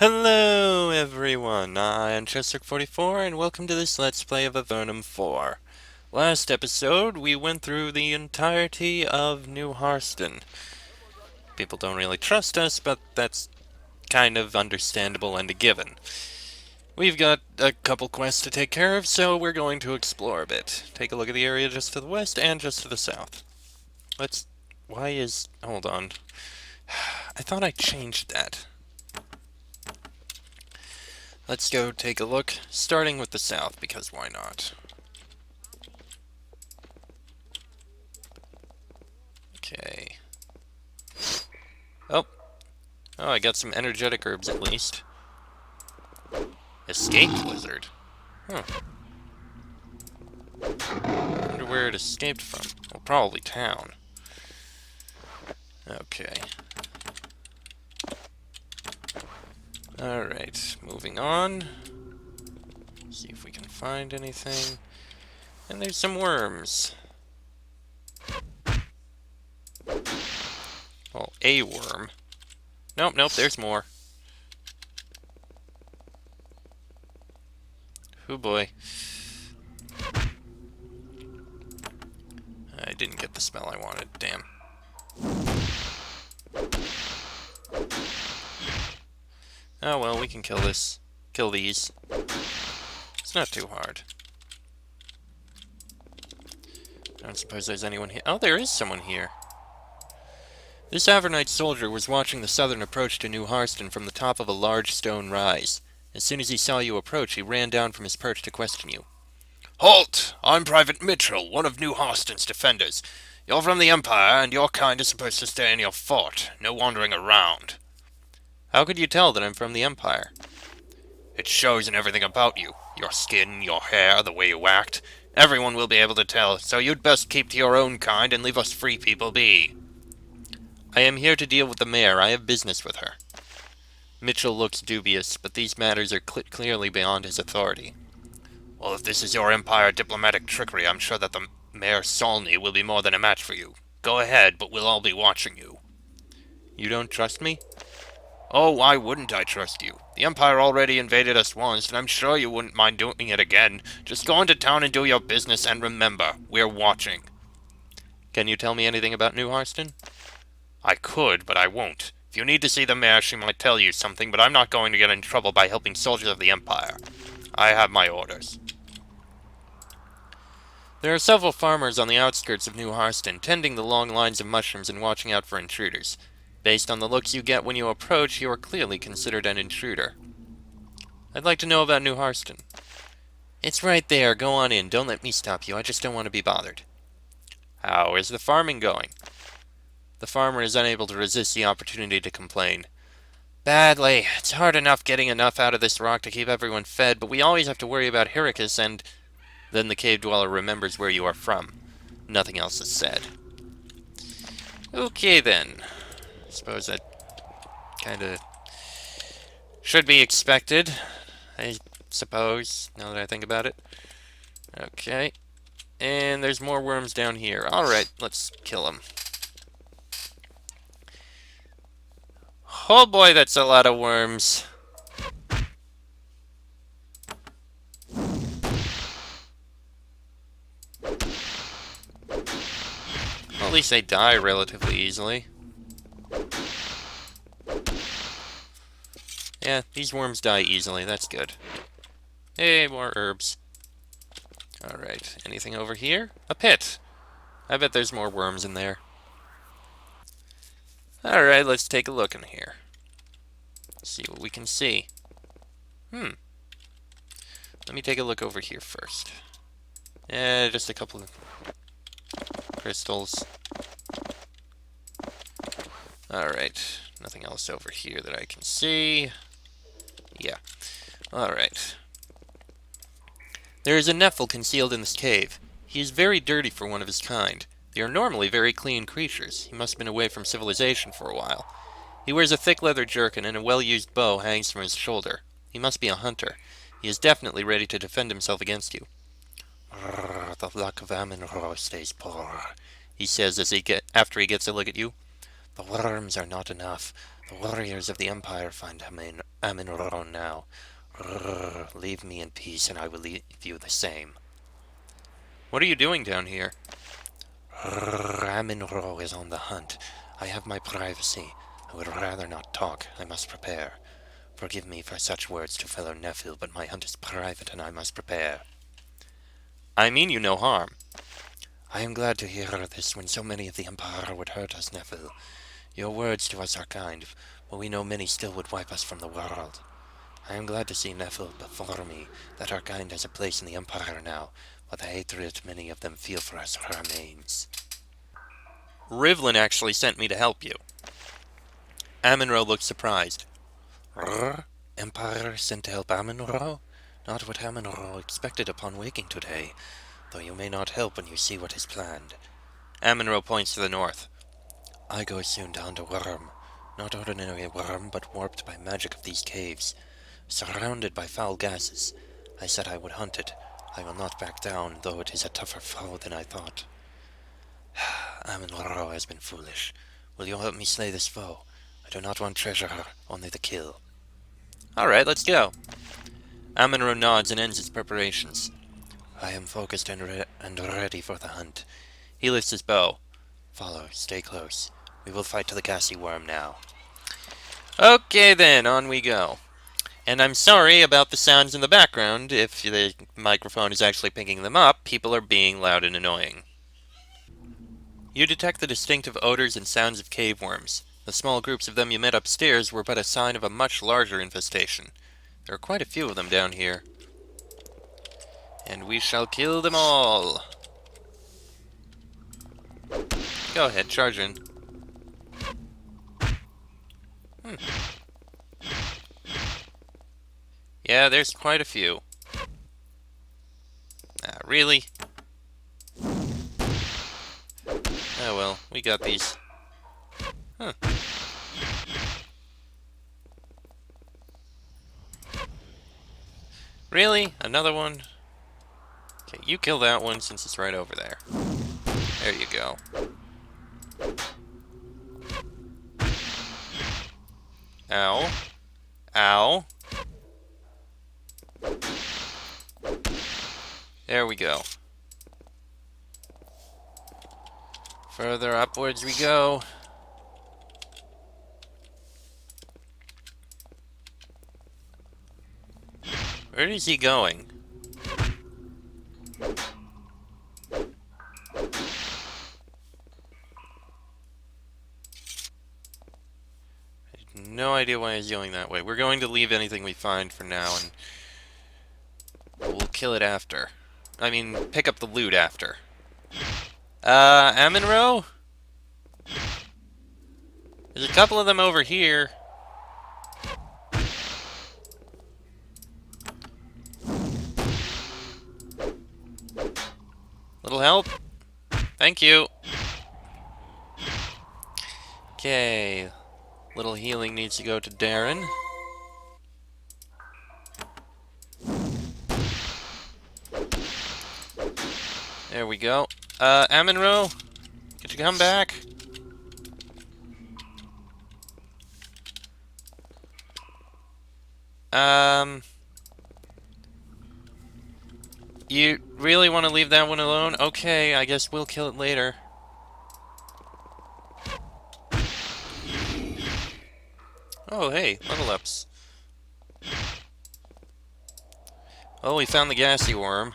Hello everyone, I am Chester44 and welcome to this Let's Play of Avernum 4. Last episode, we went through the entirety of New Harston. People don't really trust us, but that's kind of understandable and a given. We've got a couple quests to take care of, so we're going to explore a bit. Take a look at the area just to the west and just to the south. Hold on. I thought I changed that. Let's go take a look, starting with the south, because why not? Okay. Oh. Oh, I got some energetic herbs at least. Escaped lizard. Huh. Wonder where it escaped from. Well, probably town. Okay. Alright, moving on. See if we can find anything. And there's some worms. Well, a worm. Nope, there's more. Oh boy. I didn't get the smell I wanted, damn. Oh well, we can kill this. Kill these. It's not too hard. I don't suppose there's anyone here. Oh, there is someone here. This Avernite soldier was watching the southern approach to New Harston from the top of a large stone rise. As soon as he saw you approach, he ran down from his perch to question you. Halt! I'm Private Mitchell, one of New Harston's defenders. You're from the Empire, and your kind is supposed to stay in your fort. No wandering around. How could you tell that I'm from the Empire? It shows in everything about you. Your skin, your hair, the way you act. Everyone will be able to tell, so you'd best keep to your own kind and leave us free people be. I am here to deal with the mayor. I have business with her. Mitchell looks dubious, but these matters are clearly beyond his authority. Well, if this is your Empire diplomatic trickery, I'm sure that the Mayor Solney will be more than a match for you. Go ahead, but we'll all be watching you. You don't trust me? Oh, why wouldn't I trust you? The Empire already invaded us once, and I'm sure you wouldn't mind doing it again. Just go into town and do your business, and remember, we're watching. Can you tell me anything about New Harston? I could, but I won't. If you need to see the mayor, she might tell you something, but I'm not going to get in trouble by helping soldiers of the Empire. I have my orders. There are several farmers on the outskirts of New Harston, tending the long lines of mushrooms and watching out for intruders. Based on the looks you get when you approach, you are clearly considered an intruder. I'd like to know about New Harston. It's right there. Go on in. Don't let me stop you. I just don't want to be bothered. How is the farming going? The farmer is unable to resist the opportunity to complain. Badly. It's hard enough getting enough out of this rock to keep everyone fed, but we always have to worry about Hyricus and... Then the cave dweller remembers where you are from. Nothing else is said. Okay then. Suppose that kinda should be expected, I suppose, now that I think about it. Okay. And there's more worms down here. Alright, let's kill them. Oh boy, that's a lot of worms. Well, at least they die relatively easily. Yeah, these worms die easily, that's good. Hey, more herbs. Alright, anything over here? A pit! I bet there's more worms in there. Alright, let's take a look in here. See what we can see. Let me take a look over here first. Just a couple of crystals. Alright, nothing else over here that I can see. Yeah. Alright. There is a Nephil concealed in this cave. He is very dirty for one of his kind. They are normally very clean creatures. He must have been away from civilization for a while. He wears a thick leather jerkin, and a well-used bow hangs from his shoulder. He must be a hunter. He is definitely ready to defend himself against you. The luck of Amenhor stays poor, he says after he gets a look at you. The worms are not enough. The warriors of the Empire find Amin-Ro now. Leave me in peace, and I will leave you the same. What are you doing down here? Amin-Ro is on the hunt. I have my privacy. I would rather not talk. I must prepare. Forgive me for such words to fellow Nephil, but my hunt is private and I must prepare. I mean you no harm. I am glad to hear this when so many of the Empire would hurt us, Nephil. Your words to us are kind, but we know many still would wipe us from the world. I am glad to see Nephil before me, that our kind has a place in the Empire now, but the hatred many of them feel for us remains. Rivlin actually sent me to help you. Amin-Ro looked surprised. Empire sent to help Amin-Ro? Not what Amin-Ro expected upon waking today, though you may not help when you see what is planned. Amin-Ro points to the north. I go soon down to Worm. Not ordinary worm, but warped by magic of these caves. Surrounded by foul gases. I said I would hunt it. I will not back down, though it is a tougher foe than I thought. Amin-Ro has been foolish. Will you help me slay this foe? I do not want treasure, only the kill. Alright, let's go. Amin-Ro nods and ends his preparations. I am focused and ready for the hunt. He lifts his bow. Follow, stay close. We will fight to the gassy worm now. Okay then, on we go. And I'm sorry about the sounds in the background. If the microphone is actually picking them up, people are being loud and annoying. You detect the distinctive odors and sounds of cave worms. The small groups of them you met upstairs were but a sign of a much larger infestation. There are quite a few of them down here. And we shall kill them all. Go ahead, charge in. Yeah, there's quite a few. Really? Oh well, we got these. Huh. Really? Another one? Okay, you kill that one since it's right over there. There you go. Ow. Ow. There we go. Further upwards we go. Where is he going? No idea why he's going that way. We're going to leave anything we find for now, and we'll kill it after. I mean, pick up the loot after. Amin-Ro? There's a couple of them over here. Little help? Thank you. Okay. Little healing needs to go to Darren. There we go. Amin-Ro? Could you come back? You really want to leave that one alone? Okay, I guess we'll kill it later. Oh, hey, level ups. Oh, we found the gassy worm.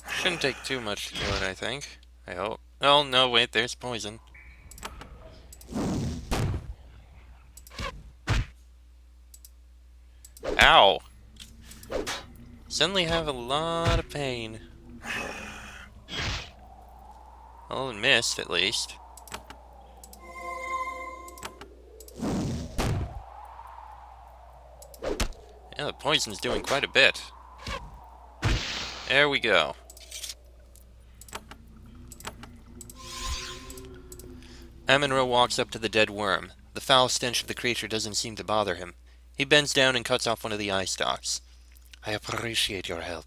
Shouldn't take too much to kill it, I think. I hope. Oh, no, wait, there's poison. Ow! Suddenly have a lot of pain. Well, it missed, at least. Yeah, the poison's doing quite a bit. There we go. Amin-Ro walks up to the dead worm. The foul stench of the creature doesn't seem to bother him. He bends down and cuts off one of the eye stalks. I appreciate your help.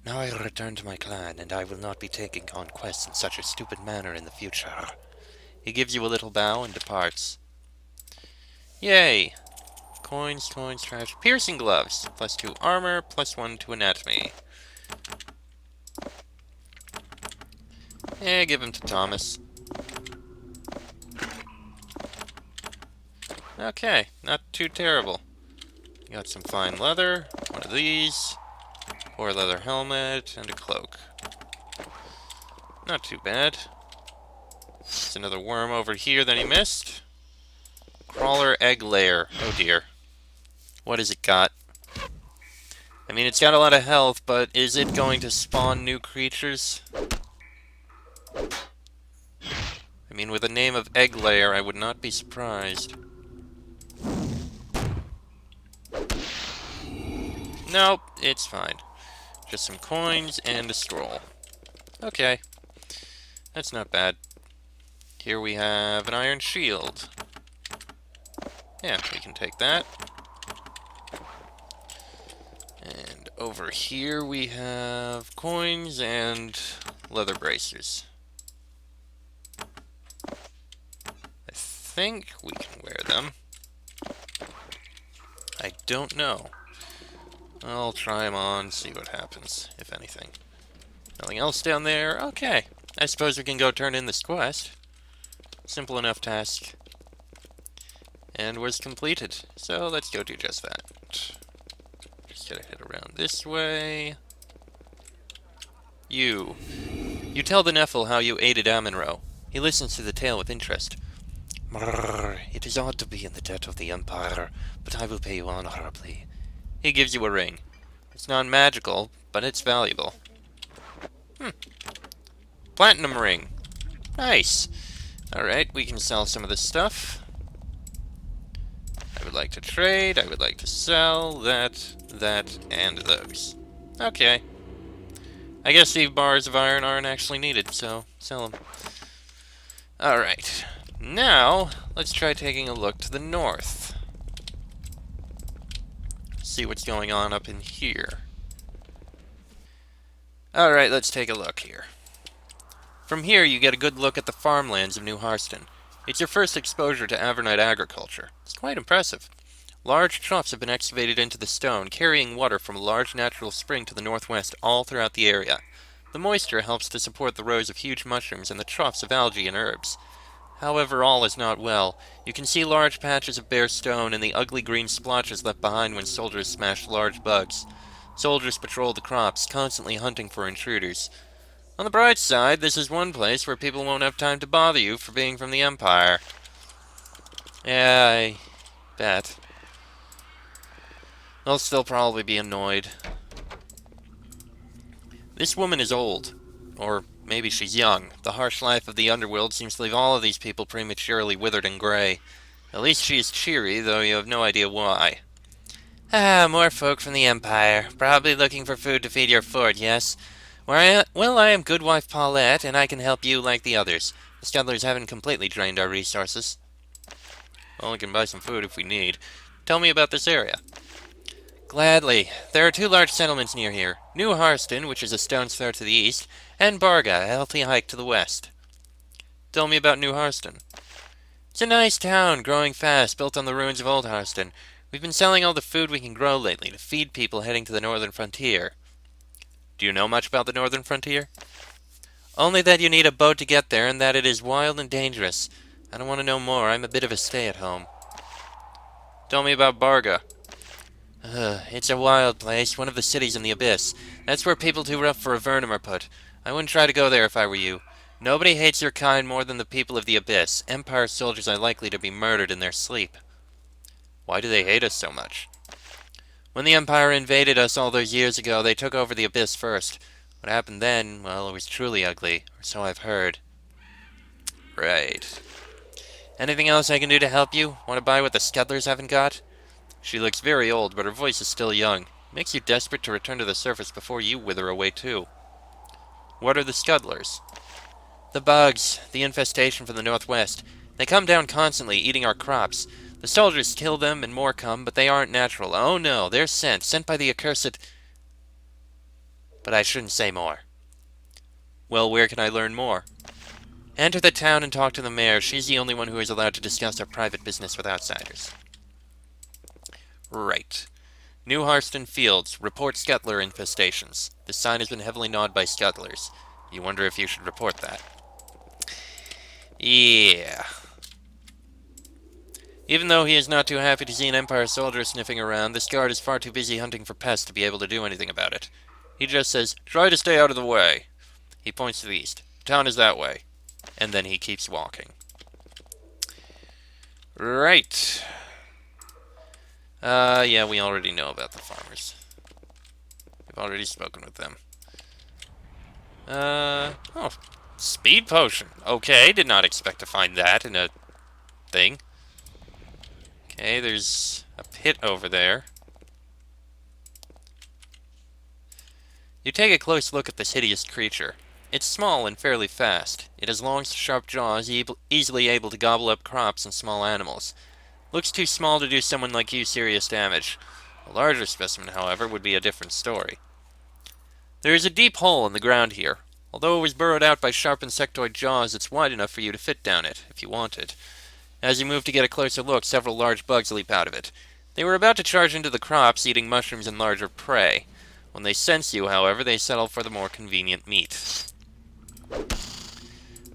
Now I return to my clan, and I will not be taking on quests in such a stupid manner in the future. He gives you a little bow and departs. Yay! Coins, coins, trash. Piercing gloves. +2 armor, +1 to anatomy. Give him to Thomas. Okay, not too terrible. Got some fine leather, one of these, poor leather helmet, and a cloak. Not too bad. There's another worm over here that he missed. Crawler egg layer. Oh dear. What has it got? I mean, it's got a lot of health, but is it going to spawn new creatures? I mean, with the name of egg layer, I would not be surprised. Nope, it's fine. Just some coins and a scroll. Okay. That's not bad. Here we have an iron shield. Yeah, we can take that. And over here we have coins and leather bracers. I think we can wear them. I don't know. I'll try them on, see what happens, if anything. Nothing else down there? Okay. I suppose we can go turn in this quest. Simple enough task. And was completed. So let's go do just that. Just gotta head around this way. You tell the Nephil how you aided Amenro. He listens to the tale with interest. Brrr, it is odd to be in the debt of the Empire, but I will pay you honorably. He gives you a ring. It's non-magical, but it's valuable. Platinum ring. Nice. Alright, we can sell some of this stuff. I would like to trade, I would like to sell that, and those. Okay. I guess the bars of iron aren't actually needed, so sell them. Alright. Now, let's try taking a look to the north. See what's going on up in here. Alright, let's take a look here. From here, you get a good look at the farmlands of New Harston. It's your first exposure to Avernite agriculture. It's quite impressive. Large troughs have been excavated into the stone, carrying water from a large natural spring to the northwest all throughout the area. The moisture helps to support the rows of huge mushrooms and the troughs of algae and herbs. However, all is not well. You can see large patches of bare stone and the ugly green splotches left behind when soldiers smashed large bugs. Soldiers patrol the crops, constantly hunting for intruders. On the bright side, this is one place where people won't have time to bother you for being from the Empire. Yeah, I bet. They'll still probably be annoyed. This woman is old. Or maybe she's young. The harsh life of the underworld seems to leave all of these people prematurely withered and gray. At least she is cheery, though you have no idea why. Ah, more folk from the Empire. Probably looking for food to feed your fort, yes? Well, I am Goodwife Paulette, and I can help you like the others. The scuttlers haven't completely drained our resources. Well, we can buy some food if we need. Tell me about this area. Gladly. There are two large settlements near here. New Harston, which is a stone's throw to the east, and Barga, a healthy hike to the west. Tell me about New Harston. It's a nice town, growing fast, built on the ruins of Old Harston. We've been selling all the food we can grow lately to feed people heading to the northern frontier. Do you know much about the northern frontier? Only that you need a boat to get there, and that it is wild and dangerous. I don't want to know more. I'm a bit of a stay-at-home. Tell me about Barga. It's a wild place, one of the cities in the Abyss. That's where people too rough for Avernum are put. I wouldn't try to go there if I were you. Nobody hates your kind more than the people of the Abyss. Empire soldiers are likely to be murdered in their sleep. Why do they hate us so much? When the Empire invaded us all those years ago, they took over the Abyss first. What happened then, well, it was truly ugly, or so I've heard. Right. Anything else I can do to help you? Want to buy what the Scuttlers haven't got? She looks very old, but her voice is still young. Makes you desperate to return to the surface before you wither away too. What are the Scuttlers? The bugs, the infestation from the northwest. They come down constantly, eating our crops. The soldiers kill them, and more come, but they aren't natural. Oh no, they're sent by the accursed... But I shouldn't say more. Well, where can I learn more? Enter the town and talk to the mayor. She's the only one who is allowed to discuss our private business with outsiders. Right. New Harston Fields. Report scuttler infestations. The sign has been heavily gnawed by scuttlers. You wonder if you should report that. Yeah. Even though he is not too happy to see an Empire soldier sniffing around, this guard is far too busy hunting for pests to be able to do anything about it. He just says, "Try to stay out of the way." He points to the east. "The town is that way." And then he keeps walking. Right. Yeah, we already know about the farmers. We've already spoken with them. Oh. Speed potion. Okay, did not expect to find that in a thing. Okay, there's a pit over there. You take a close look at this hideous creature. It's small and fairly fast. It has long, sharp jaws, easily able to gobble up crops and small animals. Looks too small to do someone like you serious damage. A larger specimen, however, would be a different story. There is a deep hole in the ground here. Although it was burrowed out by sharp insectoid jaws, it's wide enough for you to fit down it, if you wanted. As you move to get a closer look, several large bugs leap out of it. They were about to charge into the crops, eating mushrooms and larger prey. When they sense you, however, they settle for the more convenient meat.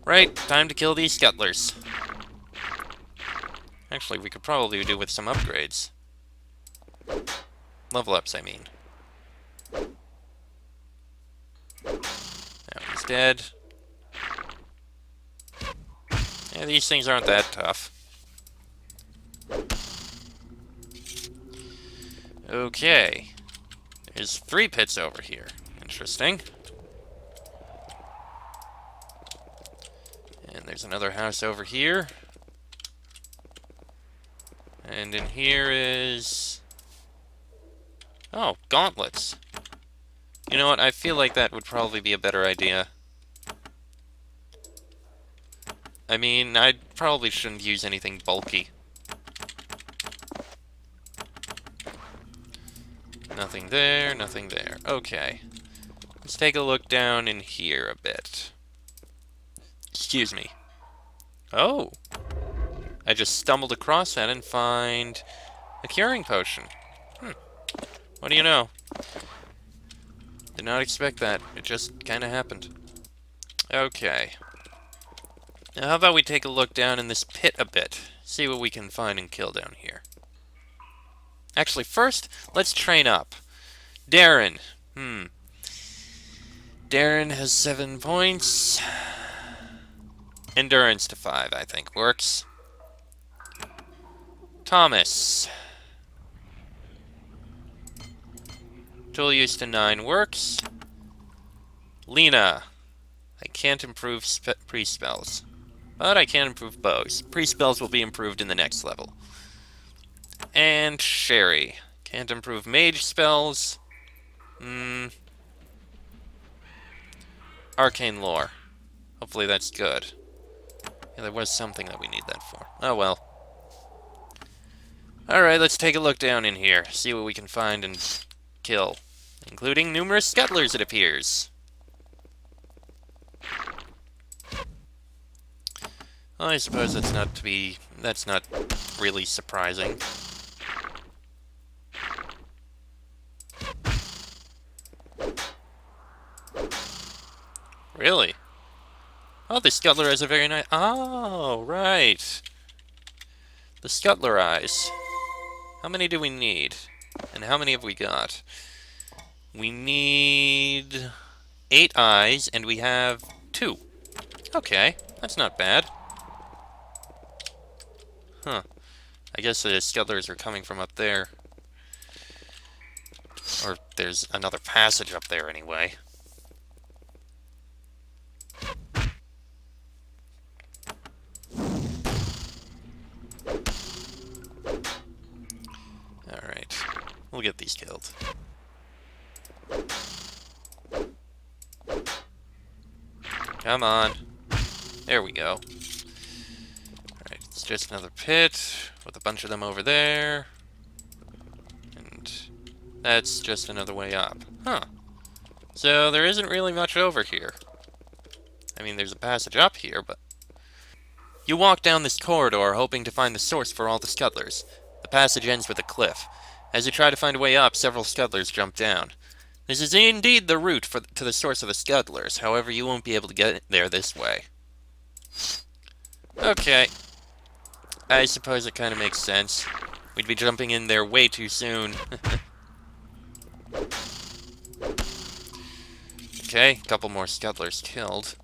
Right, time to kill these scuttlers. Actually, we could probably do with some upgrades. Level ups, I mean. That one's dead. Yeah, these things aren't that tough. Okay. There's 3 pits over here. Interesting. And there's another house over here. And in here is... oh, gauntlets. You know what? I feel like that would probably be a better idea. I mean, I probably shouldn't use anything bulky. Nothing there, nothing there. Okay. Let's take a look down in here a bit. Excuse me. Oh! I just stumbled across that and find a curing potion. What do you know? Did not expect that. It just kind of happened. Okay. Now how about we take a look down in this pit a bit. See what we can find and kill down here. Actually, first, let's train up. Darren. Darren has 7 points. Endurance to 5, I think, works. Thomas. Tool use to 9 works. Lena. I can't improve pre-spells. But I can improve bows. Pre-spells will be improved in the next level. And Sherry. Can't improve mage spells. Arcane lore. Hopefully that's good. Yeah, there was something that we need that for. Oh well. Alright, let's take a look down in here. See what we can find and kill. Including numerous scuttlers, it appears. Well, I suppose that's not really surprising. Really? Oh, the scuttler has a very nice... oh, right. The scuttler eyes. How many do we need? And how many have we got? We need 8 eyes, and we have 2. Okay, that's not bad. Huh. I guess the scuttlers are coming from up there. Or there's another passage up there anyway. Alright. We'll get these killed. Come on. There we go. Alright, it's just another pit with a bunch of them over there. And that's just another way up. Huh. So there isn't really much over here. I mean, there's a passage up here, but... You walk down this corridor, hoping to find the source for all the scuttlers. The passage ends with a cliff. As you try to find a way up, several scuttlers jump down. This is indeed the route to the source of the scuttlers, however you won't be able to get there this way. Okay. I suppose it kind of makes sense. We'd be jumping in there way too soon. Okay, a couple more scuttlers killed.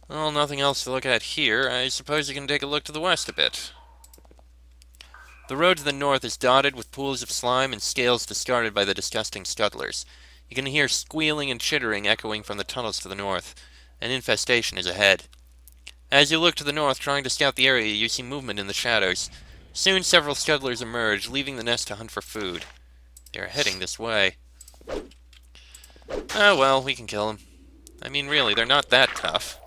Well, nothing else to look at here. I suppose you can take a look to the west a bit. The road to the north is dotted with pools of slime and scales discarded by the disgusting scuttlers. You can hear squealing and chittering echoing from the tunnels to the north. An infestation is ahead. As you look to the north, trying to scout the area, you see movement in the shadows. Soon several scuttlers emerge, leaving the nest to hunt for food. They are heading this way. Oh well, we can kill them. I mean, really, they're not that tough.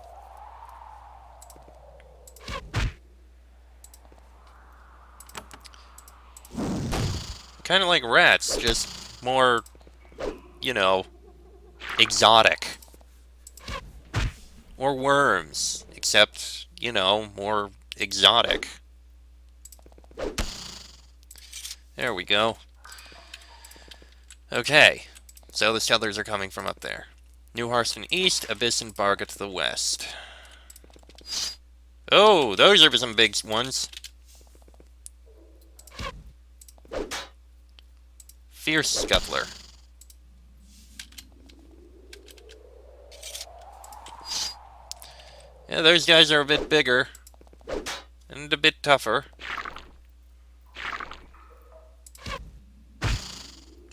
Kind of like rats, just more, you know, exotic. Or worms, except, you know, more exotic. There we go. Okay, so the settlers are coming from up there. New Harston east, Abyss and Barga to the west. Oh, those are some big ones. Fierce Scuttler. Yeah, those guys are a bit bigger. And a bit tougher.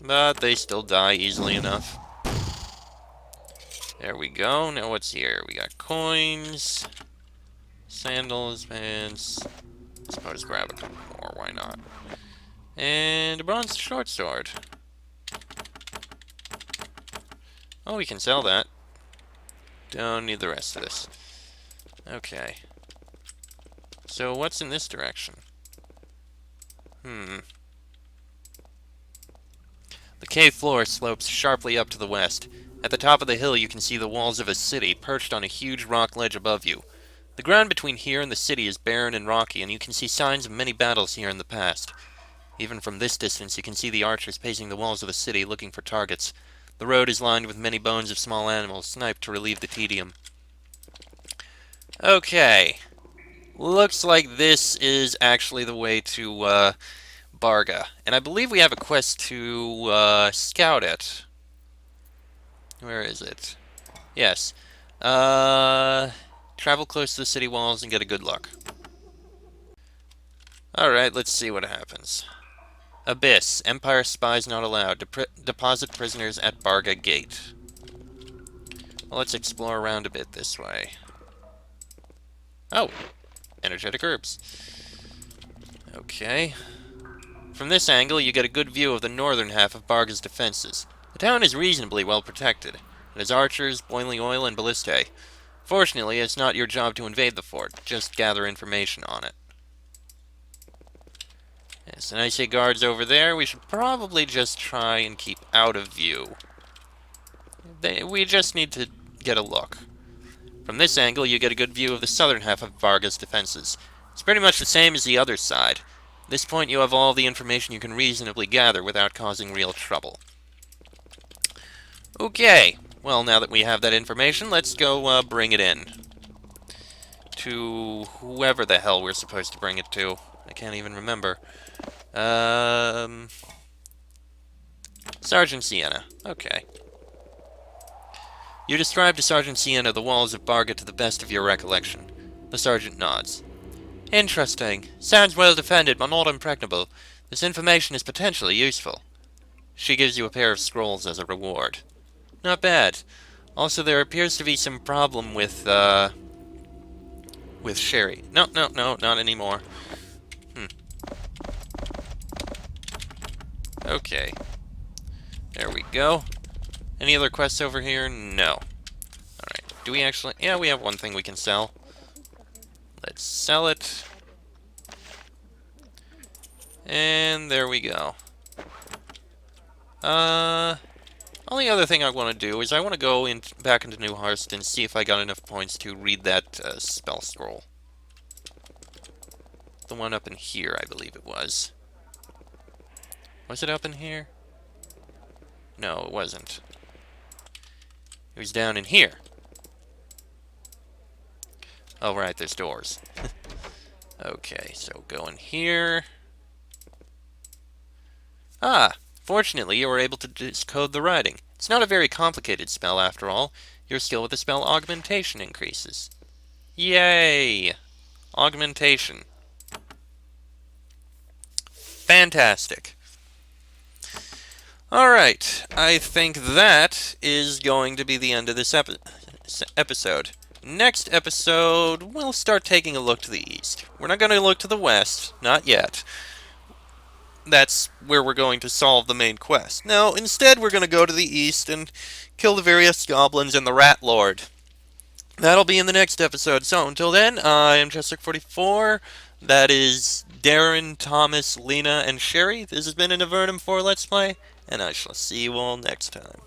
But they still die easily enough. There we go. Now what's here? We got coins. Sandals, pants. I suppose grab a couple more, why not? And a bronze short sword. Oh, we can sell that. Don't need the rest of this. Okay. So what's in this direction? The cave floor slopes sharply up to the west. At the top of the hill you can see the walls of a city perched on a huge rock ledge above you. The ground between here and the city is barren and rocky, and you can see signs of many battles here in the past. Even from this distance you can see the archers pacing the walls of the city looking for targets. The road is lined with many bones of small animals, sniped to relieve the tedium. Okay. Looks like this is actually the way to, Barga. And I believe we have a quest to, scout it. Where is it? Yes. Travel close to the city walls and get a good look. Alright, let's see what happens. Abyss. Empire spies not allowed. Deposit prisoners at Barga Gate. Well, let's explore around a bit this way. Oh! Energetic herbs. Okay. From this angle, you get a good view of the northern half of Barga's defenses. The town is reasonably well protected. It has archers, boiling oil, and ballistae. Fortunately, it's not your job to invade the fort, just gather information on it. Yes, and I see guards over there. We should probably just try and keep out of view. We just need to get a look. From this angle, you get a good view of the southern half of Varga's defenses. It's pretty much the same as the other side. At this point, you have all the information you can reasonably gather without causing real trouble. Okay, well, now that we have that information, let's go bring it in. To whoever the hell we're supposed to bring it to. I can't even remember. Sergeant Sienna. Okay. You describe to Sergeant Sienna the walls of Barga to the best of your recollection. The sergeant nods. Interesting. Sounds well defended, but not impregnable. This information is potentially useful. She gives you a pair of scrolls as a reward. Not bad. Also, there appears to be some problem with Sherry. No, not anymore. Okay. There we go. Any other quests over here? No. Alright. Do we actually... Yeah, we have one thing we can sell. Let's sell it. And there we go. Only other thing I want to do is I want to go back into New Hearst and see if I got enough points to read that spell scroll. The one up in here, I believe it was. Was it up in here? No, it wasn't. It was down in here. Oh, right, there's doors. Okay, so go in here. Ah, fortunately you were able to decode the writing. It's not a very complicated spell after all. Your skill with the spell augmentation increases. Yay! Augmentation. Fantastic. Alright, I think that is going to be the end of this episode. Next episode, we'll start taking a look to the east. We're not going to look to the west, not yet. That's where we're going to solve the main quest. No, instead we're going to go to the east and kill the various goblins and the Rat Lord. That'll be in the next episode. So until then, I am Chester44. That is Darren, Thomas, Lena, and Sherry. This has been an Avernum 4 Let's Play, and I shall see you all next time.